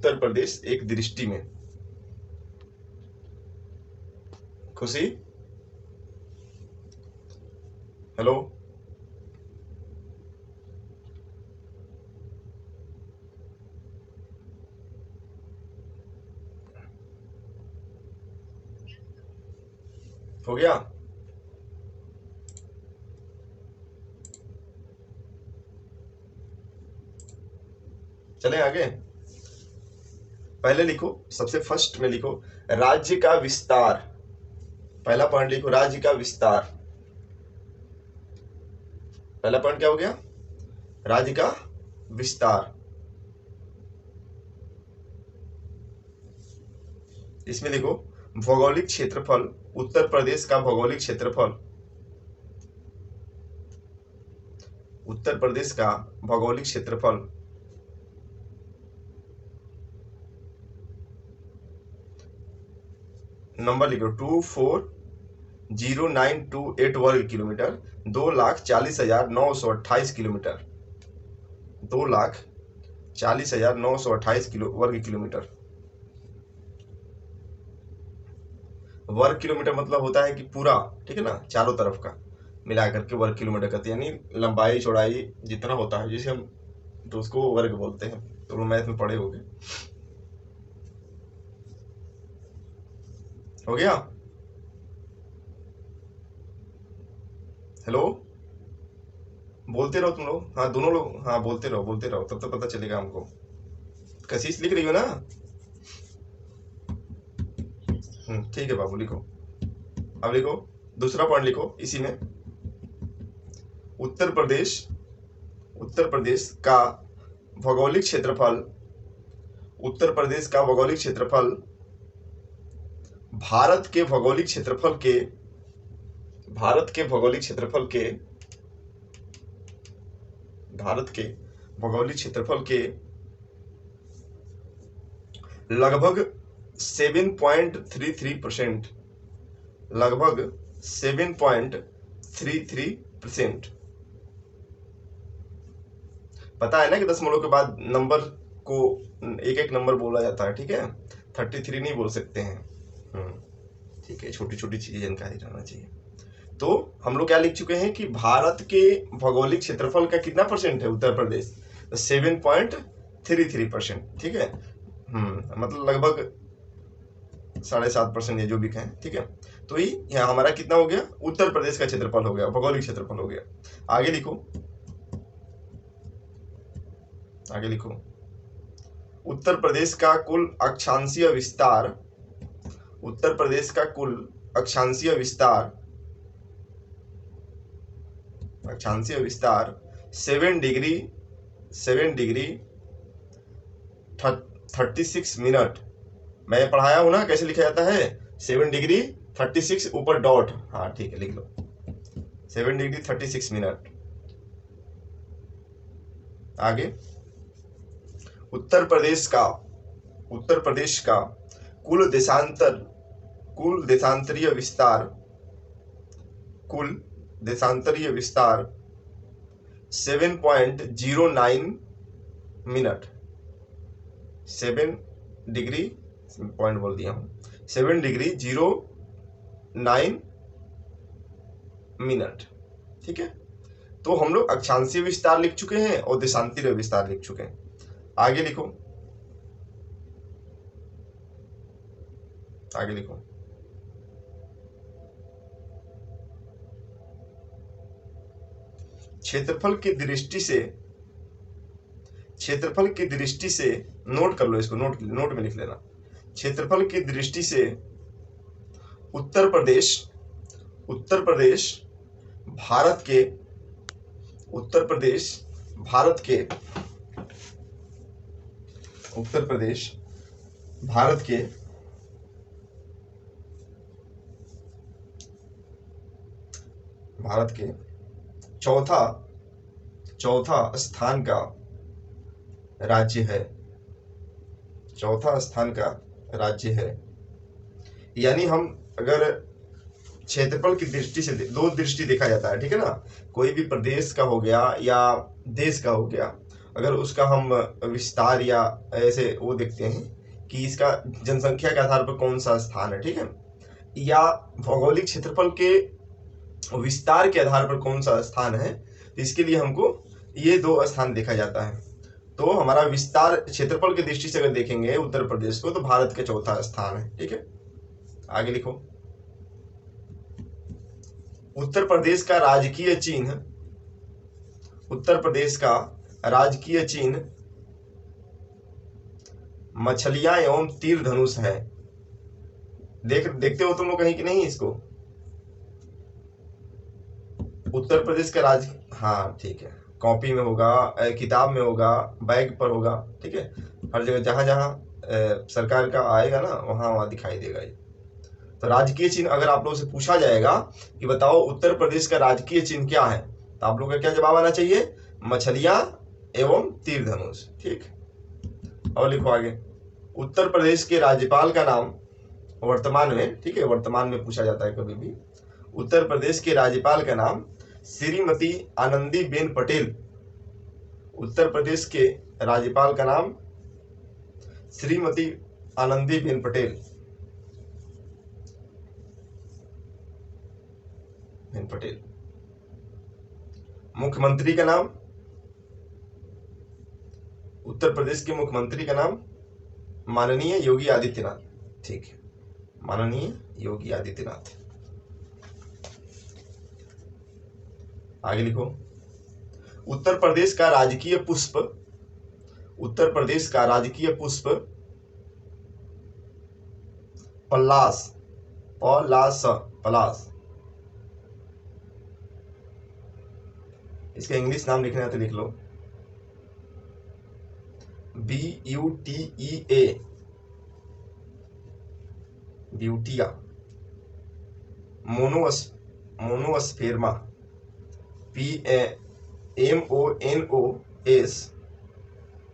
उत्तर प्रदेश एक दृष्टि में। खुशी, हेलो, हो गया? चलें आगे। पहले लिखो, सबसे फर्स्ट में लिखो राज्य का विस्तार। पहला पॉइंट लिखो राज्य का विस्तार। पहला पॉइंट क्या हो गया? राज्य का विस्तार। इसमें लिखो भौगोलिक क्षेत्रफल, उत्तर प्रदेश का भौगोलिक क्षेत्रफल, उत्तर प्रदेश का भौगोलिक क्षेत्रफल नंबर लिखो 240928 वर्ग किलोमीटर, 2,40,928 किलोमीटर, 2,40,928 वर्ग किलोमीटर। वर्ग किलोमीटर मतलब होता है कि पूरा, ठीक है ना, चारों तरफ का मिला करके वर्ग किलोमीटर कहते हैं, यानी लंबाई चौड़ाई जितना होता है जिसे हम, तो उसको वर्ग बोलते हैं। तो मैथ में पढ़े होंगे। हो गया? हेलो, बोलते रहो तुम लोग, हाँ दोनों लोग, हाँ बोलते रहो, तब तो पता चलेगा हमको। कशिश लिख रही हो ना? ठीक है बाबू, लिखो। अब लिखो दूसरा पॉइंट, लिखो इसी में उत्तर प्रदेश का भौगोलिक क्षेत्रफल, उत्तर प्रदेश का भौगोलिक क्षेत्रफल भारत के भौगोलिक क्षेत्रफल के, भारत के भौगोलिक क्षेत्रफल के, भारत के भौगोलिक क्षेत्रफल के लगभग 7.33%, लगभग 7.33%। पता है ना कि दशमलव के बाद नंबर को एक एक नंबर बोला जाता है, ठीक है? 33 नहीं बोल सकते हैं। ठीक है, छोटी छोटी चीजें जानकारी रहना चाहिए। तो हम लोग क्या लिख चुके हैं कि भारत के भौगोलिक क्षेत्रफल का कितना परसेंट है उत्तर प्रदेश? 7.33%, ठीक है। मतलब लगभग 7.5% ये जो भी कहें, ठीक है। तो ये यहाँ हमारा कितना हो गया? उत्तर प्रदेश का क्षेत्रफल हो गया, भौगोलिक क्षेत्रफल हो गया। आगे लिखो, आगे लिखो उत्तर प्रदेश का कुल अक्षांशीय विस्तार, उत्तर प्रदेश का कुल अक्षांशीय विस्तार, अक्षांशीय विस्तार 7 डिग्री 36 मिनट। मैं पढ़ाया हूं ना कैसे लिखा जाता है? 7 डिग्री 36 ऊपर डॉट, हाँ ठीक है, लिख लो 7 डिग्री 36 मिनट। आगे उत्तर प्रदेश का कुल देशांतरीय विस्तार 7.09 मिनट, 7 डिग्री पॉइंट बोल दिया हूं, 7 डिग्री 09 मिनट, ठीक है। तो हम लोग अक्षांशीय विस्तार लिख चुके हैं और देशांतरीय विस्तार लिख चुके हैं। आगे लिखो, आगे लिखो क्षेत्रफल की दृष्टि से नोट कर लो इसको, नोट में लिख लेना। क्षेत्रफल की दृष्टि से उत्तर प्रदेश भारत के उत्तर प्रदेश भारत के चौथा स्थान का राज्य है, चौथा स्थान का राज्य है। यानी हम अगर क्षेत्रफल की दृष्टि से, दो दृष्टि देखा जाता है, ठीक है ना, कोई भी प्रदेश का हो गया या देश का हो गया, अगर उसका हम विस्तार या ऐसे वो देखते हैं कि इसका जनसंख्या के आधार पर कौन सा स्थान है, ठीक है, या भौगोलिक क्षेत्रफल के विस्तार के आधार पर कौन सा स्थान है, तो इसके लिए हमको ये दो स्थान देखा जाता है। तो हमारा विस्तार क्षेत्रफल की दृष्टि से अगर देखेंगे उत्तर प्रदेश को, तो भारत का चौथा स्थान है, ठीक है। आगे लिखो, उत्तर प्रदेश का राजकीय चिन्ह, उत्तर प्रदेश का राजकीय चिन्ह मछलियां एवं तीर धनुष है। देखते हो तुम लोग कहीं कि नहीं इसको? उत्तर प्रदेश का हाँ ठीक है, कॉपी में होगा, किताब में होगा, बैग पर होगा, ठीक है, हर जगह जहां जहां सरकार का आएगा ना वहां वहां दिखाई देगा ये। तो राजकीय चिन्ह अगर आप लोगों से पूछा जाएगा कि बताओ उत्तर प्रदेश का राजकीय चिन्ह क्या है, तो आप लोगों का क्या जवाब आना चाहिए? मछलियां एवं तीर धनुष, ठीक। और लिखो आगे, उत्तर प्रदेश के राज्यपाल का नाम वर्तमान में, ठीक है, वर्तमान में पूछा जाता है कभी भी, उत्तर प्रदेश के राज्यपाल का नाम श्रीमती आनंदीबेन पटेल। उत्तर प्रदेश के राज्यपाल का नाम श्रीमती आनंदीबेन पटेल, पटेल। मुख्यमंत्री का नाम, उत्तर प्रदेश के मुख्यमंत्री का नाम माननीय योगी आदित्यनाथ, ठीक है, माननीय योगी आदित्यनाथ। आगे लिखो, उत्तर प्रदेश का राजकीय पुष्प, उत्तर प्रदेश का राजकीय पुष्प पलाश, पलाश, पलाश। इसका इंग्लिश नाम लिखना है तो लिख लो, BUTEA, ब्यूटिया। मोनोस्पेर्मा, PMONOS,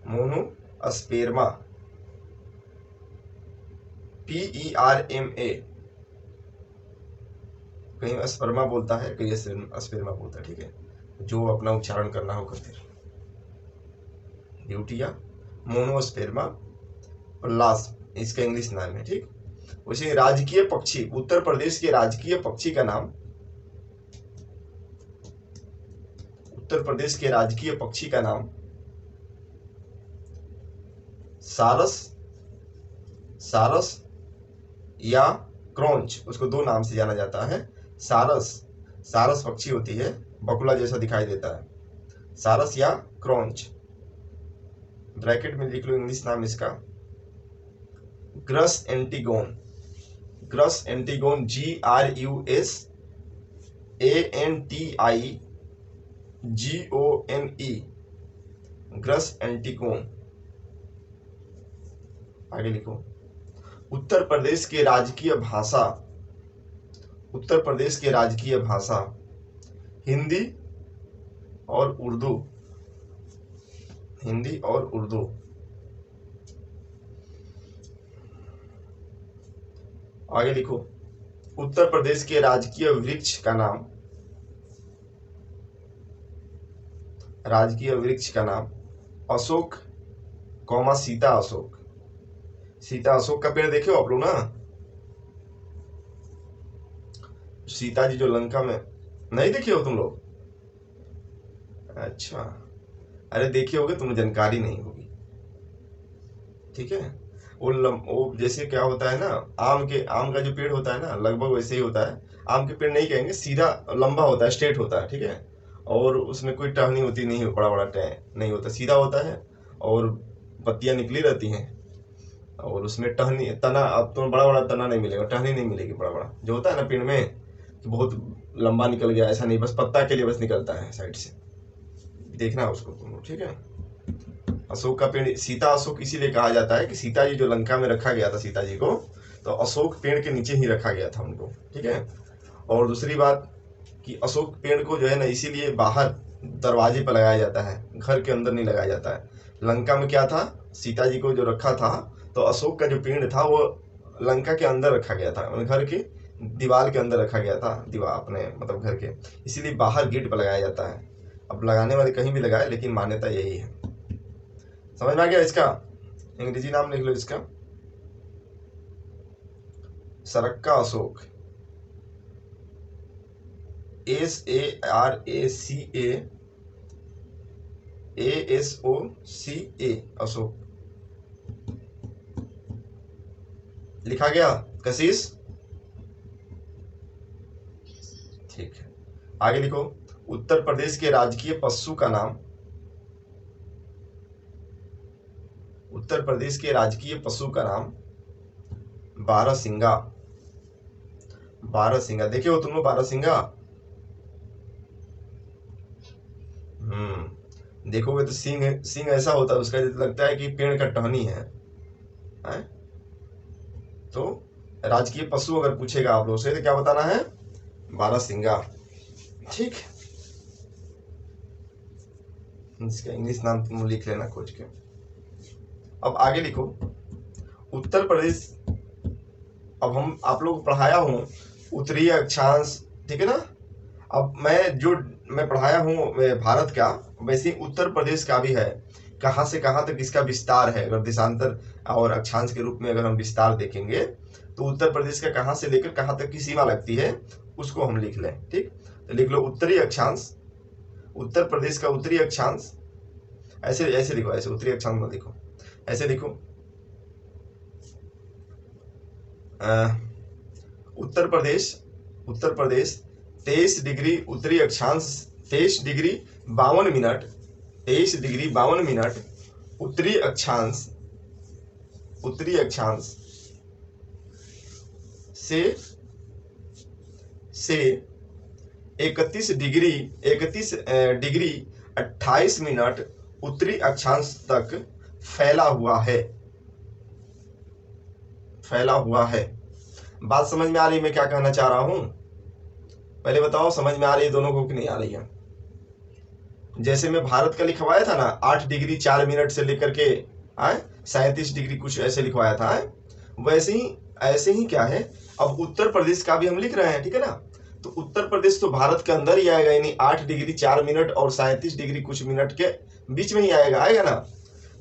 मोनोस्पेर्मा, PERMA। कहीं अस्पर्मा बोलता है, कहीं अस्पेर्मा बोलता है, ठीक है, जो अपना उच्चारण करना हो करते। ब्यूटिया, मोनोस्पेर्मा, पलाश इसका इंग्लिश नाम है, ठीक। उसे राजकीय पक्षी, उत्तर प्रदेश के राजकीय पक्षी का नाम, उत्तर प्रदेश के राजकीय पक्षी का नाम सारस, सारस या क्रॉन्च, उसको दो नाम से जाना जाता है। सारस, सारस पक्षी होती है, बकुला जैसा दिखाई देता है, सारस या क्रॉन्च। ब्रैकेट में लिख लो इंग्लिश नाम इसका, gross antigone, gross antigone, GRUSANTIGONE, gross antigone. आगे लिखो, उत्तर प्रदेश के राजकीय भाषा, उत्तर प्रदेश के राजकीय भाषा हिंदी और उर्दू, हिंदी और उर्दू। आगे लिखो, उत्तर प्रदेश के राजकीय वृक्ष का नाम, राजकीय वृक्ष का नाम अशोक, सीता अशोक। सीता अशोक का पेड़ देखे हो आप लोग ना? सीता जी जो लंका में, नहीं देखे हो तुम लोग? अच्छा, अरे देखे होगे, तुम्हें जानकारी नहीं होगी, ठीक है। वो जैसे क्या होता है ना, आम का जो पेड़ होता है ना, लगभग वैसे ही होता है। आम के पेड़ नहीं कहेंगे, सीधा लंबा होता है, स्ट्रेट होता है, ठीक है, और उसमें कोई टहनी होती नहीं है, बड़ा बड़ा नहीं होता, सीधा होता है और पत्तियां निकली रहती हैं, और उसमें टहनी, तना, अब तो बड़ा बड़ा तना नहीं मिलेगा, टहनी नहीं मिलेगी। बड़ा बड़ा जो होता है ना पेड़ में, तो बहुत लंबा निकल गया, ऐसा नहीं, बस पत्ता के लिए बस निकलता है साइड से, देखना उसको तुम, ठीक है। अशोक का पेड़ सीता अशोक इसीलिए कहा जाता है कि सीता जी जो लंका में रखा गया था, सीता जी को, तो अशोक पेड़ के नीचे ही रखा गया था उनको, ठीक है। और दूसरी बात कि अशोक पेड़ को जो है ना, इसीलिए बाहर दरवाजे पर लगाया जाता है, घर के अंदर नहीं लगाया जाता है। लंका में क्या था, सीता जी को जो रखा था, तो अशोक का जो पेड़ था वो लंका के अंदर रखा गया था, घर के दीवार के अंदर रखा गया था, दीवार अपने मतलब घर के, इसीलिए बाहर गेट पर लगाया जाता है। अब लगाने वाले कहीं भी लगाए, लेकिन मान्यता यही है। समझ में आ गया? इसका अंग्रेजी नाम लिख लो इसका, सरक्का अशोक, SARACA अशोक लिखा गया कशिश? ठीक है, आगे लिखो। उत्तर प्रदेश के राजकीय पशु का नाम, उत्तर प्रदेश के राजकीय पशु का नाम बारहसिंगा। बारहसिंगा देखे हो तुम लोग? बारहसिंगा देखोगे तो सिंह, सिंह ऐसा होता है उसका, लगता है कि पेड़ का टहनी है। तो राजकीय पशु अगर पूछेगा आप लोग से तो क्या बताना है? बारहसिंगा। ठीक, इसका इंग्लिश नाम तुम लिख लेना खोज के। अब आगे लिखो। उत्तर प्रदेश, अब हम आप लोग पढ़ाया हूँ उत्तरीय अक्षांश, ठीक है ना? अब मैं पढ़ाया हूँ भारत का, वैसे ही उत्तर प्रदेश का भी है, कहाँ से कहाँ तक इसका विस्तार है। अगर देशांतर और अक्षांश के रूप में अगर हम विस्तार देखेंगे तो उत्तर प्रदेश का कहाँ से लेकर कहाँ तक की सीमा लगती है उसको हम लिख लें। ठीक, तो लिख लो उत्तरी अक्षांश, उत्तर प्रदेश का उत्तरी अक्षांश। ऐसे ऐसे लिखो, ऐसे उत्तरी अक्षांश मत लिखो, ऐसे लिखो उत्तर प्रदेश 23 डिग्री उत्तरी अक्षांश, 23 डिग्री 52 मिनट, 23 डिग्री 52 मिनट उत्तरी अक्षांश से 31 डिग्री 28 मिनट उत्तरी अक्षांश तक फैला हुआ है। बात समझ में आ रही है मैं क्या कहना चाह रहा हूं? पहले बताओ समझ में आ रही है दोनों को कि नहीं आ रही है? जैसे मैं भारत का लिखवाया था ना 8 डिग्री 4 मिनट से लेकर के 37 डिग्री कुछ ऐसे लिखवाया था, वैसे ही ऐसे ही क्या है अब उत्तर प्रदेश का भी हम लिख रहे हैं। ठीक है ना? तो उत्तर प्रदेश तो भारत के अंदर ही आएगा, यानी 8 डिग्री 4 मिनट और 37 डिग्री कुछ मिनट के बीच में ही आएगा ना।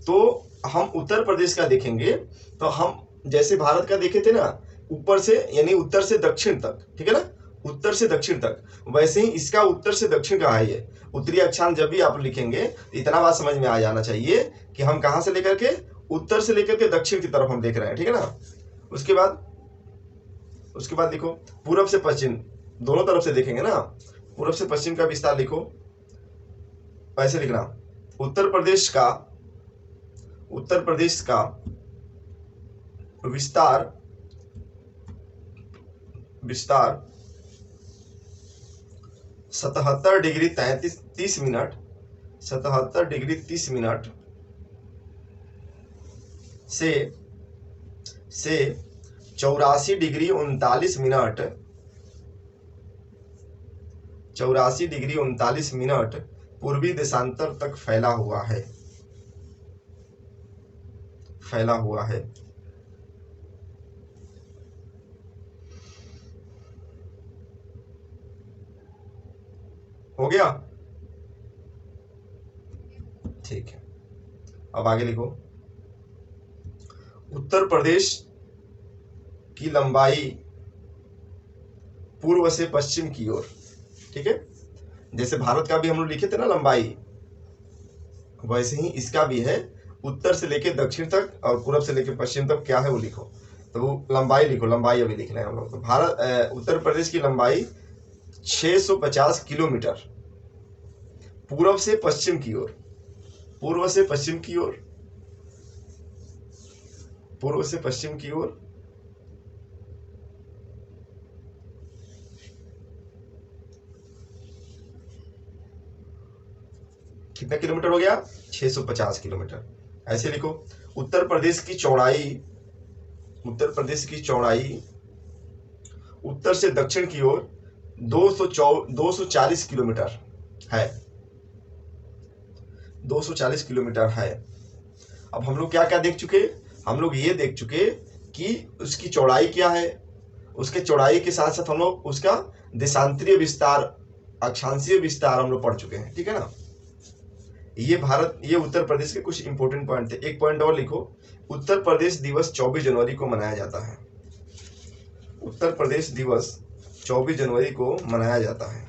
तो हम उत्तर प्रदेश का देखेंगे तो हम जैसे भारत का देखे थे ना ऊपर से, यानी उत्तर से दक्षिण तक, ठीक है ना, उत्तर से दक्षिण तक, वैसे ही इसका उत्तर से दक्षिण का है ये उत्तरी अक्षांश। जब भी आप लिखेंगे इतना बात समझ में आ जाना चाहिए कि हम कहां से लेकर के, उत्तर से लेकर के दक्षिण की तरफ हम देख रहे हैं। ठीक है ना? उसके बाद लिखो पूरब से पश्चिम, दोनों तरफ से देखेंगे ना, पूरब से पश्चिम का विस्तार लिखो। ऐसे लिखना उत्तर प्रदेश का विस्तार 77 डिग्री 30 मिनट 77 डिग्री 30 मिनट से 84 डिग्री 39 मिनट 84 डिग्री 39 मिनट पूर्वी देशांतर तक फैला हुआ है। हो गया? ठीक है, अब आगे लिखो। उत्तर प्रदेश की लंबाई पूर्व से पश्चिम की ओर, ठीक है, जैसे भारत का भी हम लोग लिखे थे ना लंबाई, वैसे ही इसका भी है, उत्तर से लेके दक्षिण तक और पूर्व से लेके पश्चिम तक क्या है वो लिखो। तो वो लंबाई लिखो, लंबाई अभी लिख रहे हैं हम लोग। तो उत्तर प्रदेश की लंबाई 650 किलोमीटर पूर्व से पश्चिम की ओर, पूर्व से पश्चिम की ओर, पूर्व से पश्चिम की ओर कितना किलोमीटर हो गया? 650 किलोमीटर। ऐसे लिखो उत्तर प्रदेश की चौड़ाई उत्तर से दक्षिण की ओर 240 किलोमीटर है, 240 किलोमीटर है। अब हम लोग क्या क्या देख चुके? हम लोग ये देख चुके कि उसकी चौड़ाई क्या है, उसके चौड़ाई के साथ साथ हम लोग उसका देशांतरीय विस्तार, अक्षांशीय विस्तार हम लोग पढ़ चुके हैं। ठीक है ना? ये उत्तर प्रदेश के कुछ इंपॉर्टेंट पॉइंट थे। एक पॉइंट और लिखो, उत्तर प्रदेश दिवस 24 जनवरी को मनाया जाता है। उत्तर प्रदेश दिवस 24 जनवरी को मनाया जाता है।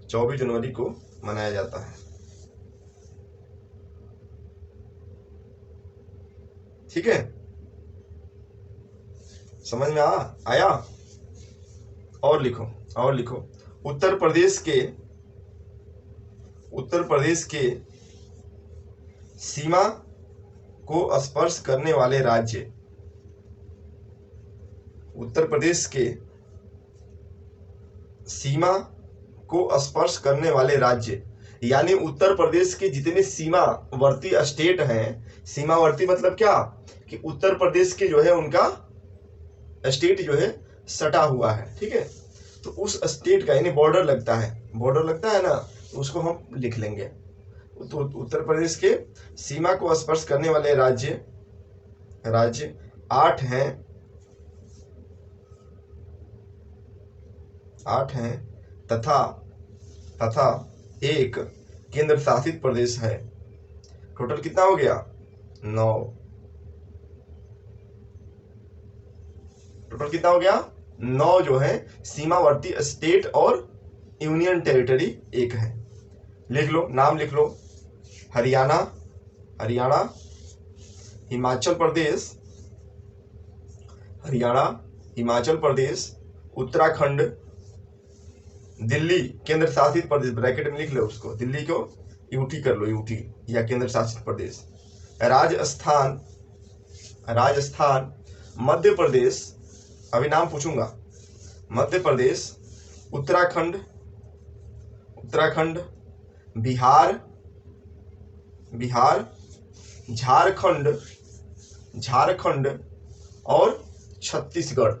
24 जनवरी को मनाया जाता है। ठीक है, समझ में आया? और लिखो उत्तर प्रदेश के सीमा को स्पर्श करने वाले राज्य, उत्तर प्रदेश के सीमा को स्पर्श करने वाले राज्य, यानी उत्तर प्रदेश के जितने सीमावर्ती स्टेट हैं, सीमावर्ती मतलब क्या कि उत्तर प्रदेश के जो है उनका स्टेट जो है सटा हुआ है। ठीक है, तो उस स्टेट का यानी बॉर्डर लगता है ना, तो उसको हम लिख लेंगे। तो उत्तर प्रदेश के सीमा को स्पर्श करने वाले राज्य 8 हैं तथा एक केंद्र शासित प्रदेश है। टोटल कितना हो गया? 9। टोटल कितना हो गया? 9 जो है सीमावर्ती स्टेट और यूनियन टेरिटरी एक है। लिख लो, नाम लिख लो, हरियाणा, हिमाचल प्रदेश, उत्तराखंड, दिल्ली केंद्र शासित प्रदेश, ब्रैकेट में लिख लो उसको, दिल्ली को यूटी कर लो, यूटी या केंद्र शासित प्रदेश, राजस्थान, मध्य प्रदेश, अभी नाम पूछूंगा, मध्य प्रदेश, उत्तराखंड, बिहार, झारखंड और छत्तीसगढ़।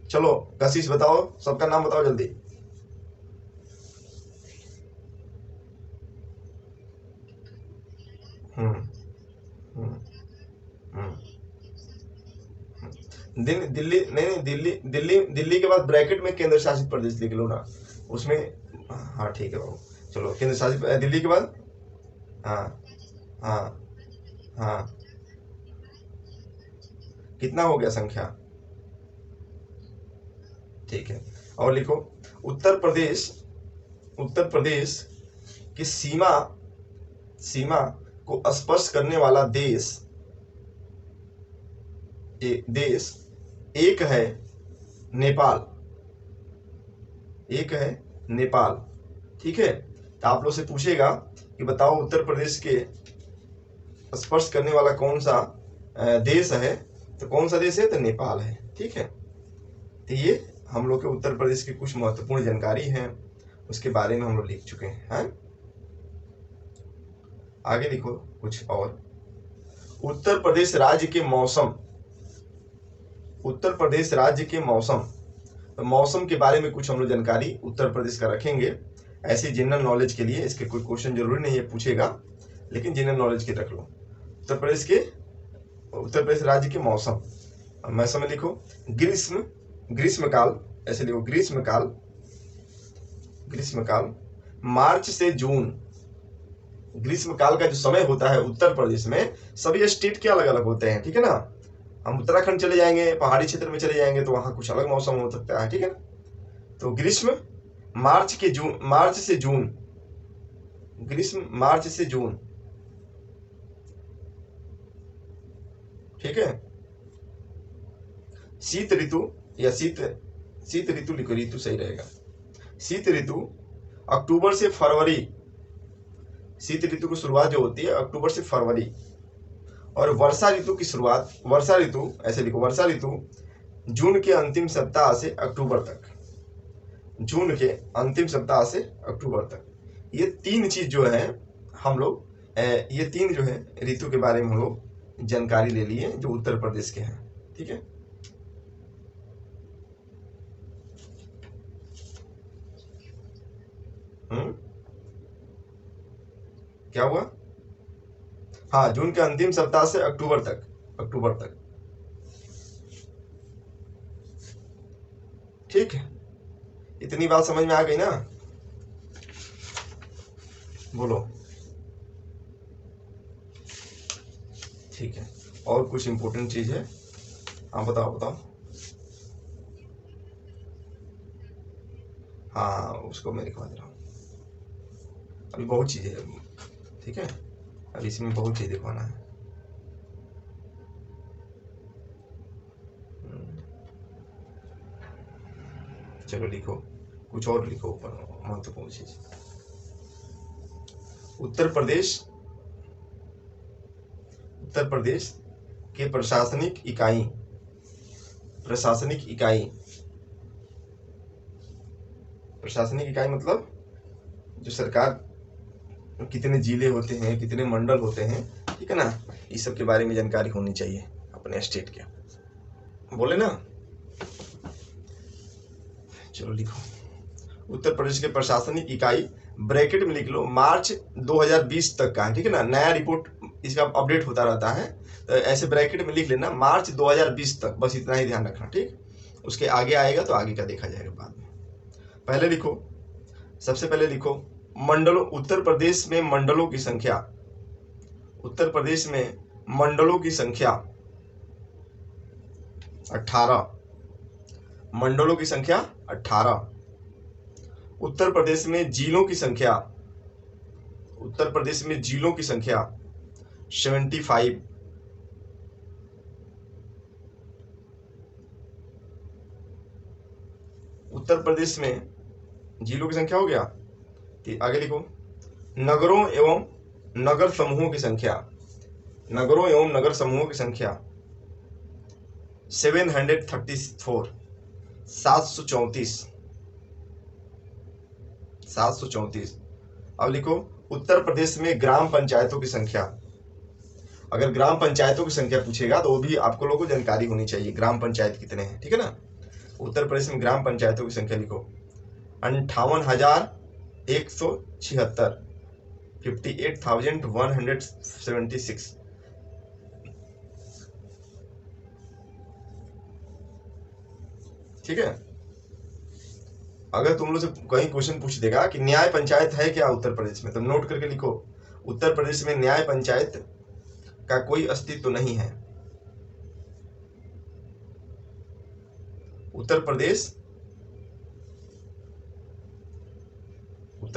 चलो कशिश बताओ, सबका नाम बताओ जल्दी। दिल्ली नहीं, दिल्ली के बाद ब्रैकेट में केंद्र शासित प्रदेश लिख लो ना उसमें। हाँ ठीक है बाबू, चलो केंद्र शासित दिल्ली के बाद, हाँ कितना हो गया संख्या? ठीक है, और लिखो उत्तर प्रदेश की सीमा को स्पर्श करने वाला देश एक है नेपाल। ठीक है, तो आप लोग से पूछेगा कि बताओ उत्तर प्रदेश के स्पर्श करने वाला कौन सा देश है, तो कौन सा देश है? तो नेपाल है। ठीक है, तो ये हम लोग के उत्तर प्रदेश की कुछ महत्वपूर्ण जानकारी है, उसके बारे में हम लोग लिख चुके हैं। आगे लिखो कुछ और। उत्तर प्रदेश राज्य के मौसम के बारे में कुछ हम लोग जानकारी उत्तर प्रदेश का रखेंगे। ऐसे जनरल नॉलेज के लिए, इसके कोई क्वेश्चन जरूरी नहीं है पूछेगा, लेकिन जनरल नॉलेज के रख लो। उत्तर प्रदेश राज्य के मौसम, मैं समय लिखो, ग्रीष्मकाल, ऐसे लिखो, ग्रीष्मकाल मार्च से जून। ग्रीष्मकाल का जो समय होता है उत्तर प्रदेश में, सभी स्टेट के अलग अलग होते हैं। ठीक है ना, हम उत्तराखंड चले जाएंगे, पहाड़ी क्षेत्र में चले जाएंगे तो वहां कुछ अलग मौसम हो सकता है। ठीक है ना, तो ग्रीष्म मार्च से जून। ठीक है, शीत ऋतु या शीत ऋतु लिखो, ऋतु सही रहेगा। शीत ऋतु अक्टूबर से फरवरी, शीत ऋतु की शुरुआत जो होती है अक्टूबर से फरवरी। और वर्षा ऋतु की शुरुआत, ऐसे लिखो, वर्षा ऋतु जून के अंतिम सप्ताह से अक्टूबर तक। ये तीन चीज जो है हम लोग, ये तीन जो है ऋतु के बारे में हम लोग जानकारी ले लिए जो उत्तर प्रदेश के हैं। ठीक है, क्या हुआ? हाँ, जून के अंतिम सप्ताह से अक्टूबर तक। ठीक है, इतनी बात समझ में आ गई ना? बोलो। ठीक है, और कुछ इंपॉर्टेंट चीज है? हाँ बताओ। हाँ उसको मैं लिखवा दे रहा हूँ, अभी बहुत चीजें है। ठीक है, अभी इसमें बहुत चीज लिखवाना है। चलो लिखो, कुछ और लिखो ऊपर महत्वपूर्ण चीज। उत्तर प्रदेश के प्रशासनिक इकाई मतलब जो सरकार, कितने जिले होते हैं, कितने मंडल होते हैं, ठीक है ना, इस सब के बारे में जानकारी होनी चाहिए अपने स्टेट के। बोले ना? चलो लिखो, उत्तर प्रदेश के प्रशासनिक इकाई, ब्रैकेट में लिख लो मार्च 2020 तक का है, ठीक है ना, नया रिपोर्ट इसका अपडेट होता रहता है, तो ऐसे ब्रैकेट में लिख लेना मार्च 2020 तक, बस इतना ही ध्यान रखना। ठीक, उसके आगे आएगा तो आगे का देखा जाएगा बाद में। पहले लिखो, सबसे पहले लिखो मंडलों, उत्तर प्रदेश में मंडलों की संख्या, उत्तर प्रदेश में मंडलों की संख्या 18, मंडलों की संख्या 18। उत्तर प्रदेश में जिलों की संख्या, उत्तर प्रदेश में जिलों की संख्या 75। उत्तर प्रदेश में जिलों की संख्या हो गया। आगे लिखो नगरों एवं नगर समूहों की संख्या, नगरों एवं नगर समूहों की संख्या 734, 734। अब लिखो उत्तर प्रदेश में ग्राम पंचायतों की संख्या, अगर ग्राम पंचायतों की संख्या पूछेगा तो वो भी आपको लोगों को जानकारी होनी चाहिए, ग्राम पंचायत कितने हैं, ठीक है ना। उत्तर प्रदेश में ग्राम पंचायतों की संख्या लिखो 58,176, 58,176। ठीक है, अगर तुम लोग से कहीं क्वेश्चन पूछ देगा कि न्याय पंचायत है क्या उत्तर प्रदेश में, तो नोट करके लिखो उत्तर प्रदेश में न्याय पंचायत का कोई अस्तित्व नहीं है। उत्तर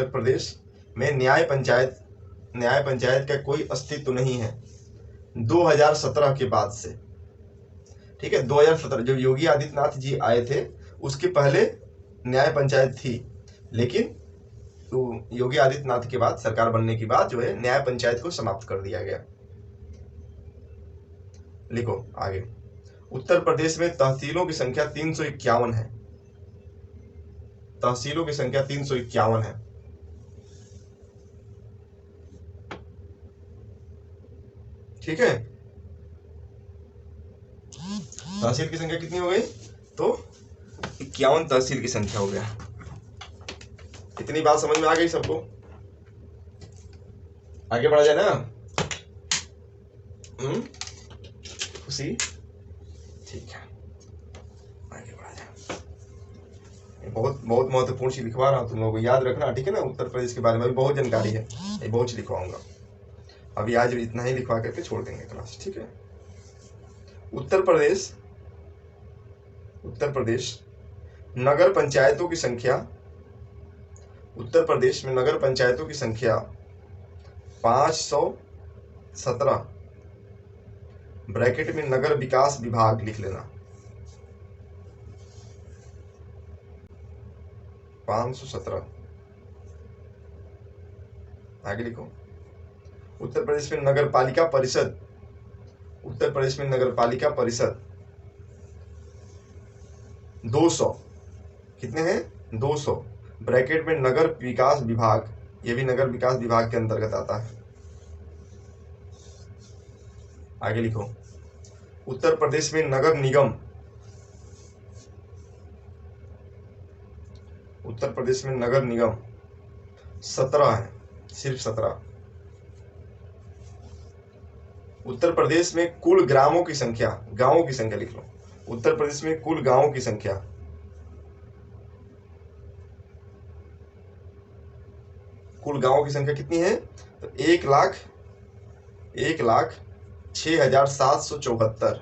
प्रदेश में न्याय पंचायत का कोई अस्तित्व नहीं है 2017 के बाद से। ठीक है, 2017 जब योगी आदित्यनाथ जी आए थे उसके पहले न्याय पंचायत थी, लेकिन तो योगी आदित्यनाथ के बाद, सरकार बनने के बाद जो है न्याय पंचायत को समाप्त कर दिया गया। लिखो आगे, उत्तर प्रदेश में तहसीलों की संख्या 351 है, तहसीलों की संख्या 351 है। ठीक है, तहसील की संख्या कितनी हो गई? तो 51 तहसील की संख्या हो गया। इतनी बात समझ में आ गई सबको? आगे बढ़ा जाए ना? खुशी? ठीक है, आगे बढ़ा जाए। बहुत बहुत महत्वपूर्ण चीज लिखवा रहा हूं, तुम लोगों को याद रखना, ठीक है ना। उत्तर प्रदेश के बारे में भी बहुत जानकारी है, ये बहुत चीज लिखवाऊंगा। अभी आज इतना ही लिखवा करके छोड़ देंगे क्लास, ठीक है। उत्तर प्रदेश नगर पंचायतों की संख्या, उत्तर प्रदेश में नगर पंचायतों की संख्या 517, ब्रैकेट में नगर विकास विभाग लिख लेना 517। आगे लिखो उत्तर प्रदेश में नगर पालिका परिषद, उत्तर प्रदेश में नगर पालिका परिषद 200, कितने हैं? 200, ब्रैकेट में नगर विकास विभाग, ये भी नगर विकास विभाग के अंतर्गत आता है। आगे लिखो उत्तर प्रदेश में नगर निगम, उत्तर प्रदेश में नगर निगम 17 है, सिर्फ 17। उत्तर प्रदेश में कुल ग्रामों की संख्या, गांवों की संख्या लिख लो, उत्तर प्रदेश में कुल गांवों की संख्या कुल गांवों की संख्या कितनी है? तो 1,06,774।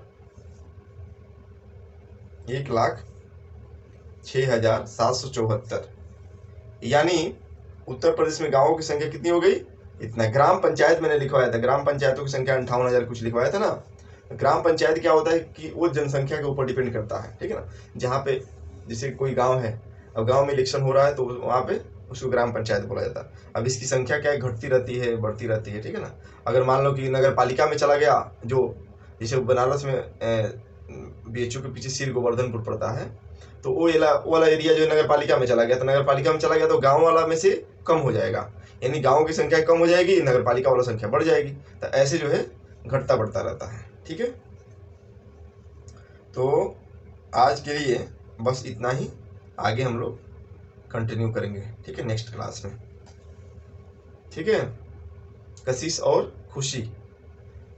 1,06,774, यानी उत्तर प्रदेश में गांवों की संख्या कितनी हो गई? इतना। ग्राम पंचायत मैंने लिखवाया था, ग्राम पंचायतों की संख्या 58,000 कुछ लिखवाया था ना। ग्राम पंचायत क्या होता है कि वो जनसंख्या के ऊपर डिपेंड करता है, ठीक है ना। जहाँ पे जैसे कोई गांव है, अब गांव में इलेक्शन हो रहा है तो वहाँ पे उसको ग्राम पंचायत बोला जाता है। अब इसकी संख्या क्या है, घटती रहती है, बढ़ती रहती है, ठीक है ना। अगर मान लो कि नगर पालिका में चला गया, जो जैसे बनारस में BHU के पीछे सिर गोवर्धनपुर पड़ता है, तो वो वाला एरिया जो नगर पालिका में चला गया, तो नगर पालिका में चला गया तो गांव वाला में से कम हो जाएगा, यानी गांव की संख्या कम हो जाएगी, नगर पालिका वाला संख्या बढ़ जाएगी। तो ऐसे जो है घटता बढ़ता रहता है, ठीक है। तो आज के लिए बस इतना ही, आगे हम लोग कंटिन्यू करेंगे, ठीक है, नेक्स्ट क्लास में, ठीक है। कशिश और खुशी,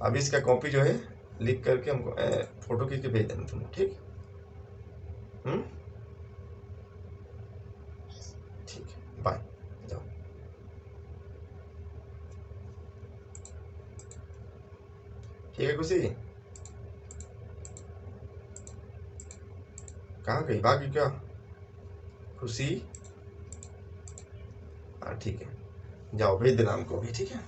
अभी इसका कॉपी जो है लिख करके हमको फोटो खींच के भेज देना तुम, ठीक। ठीक है, बाय, जाओ। ठीक है खुशी, कहाँ गई, भागी क्या खुशी? हाँ ठीक है, जाओ भेज देना हमको अभी, ठीक है।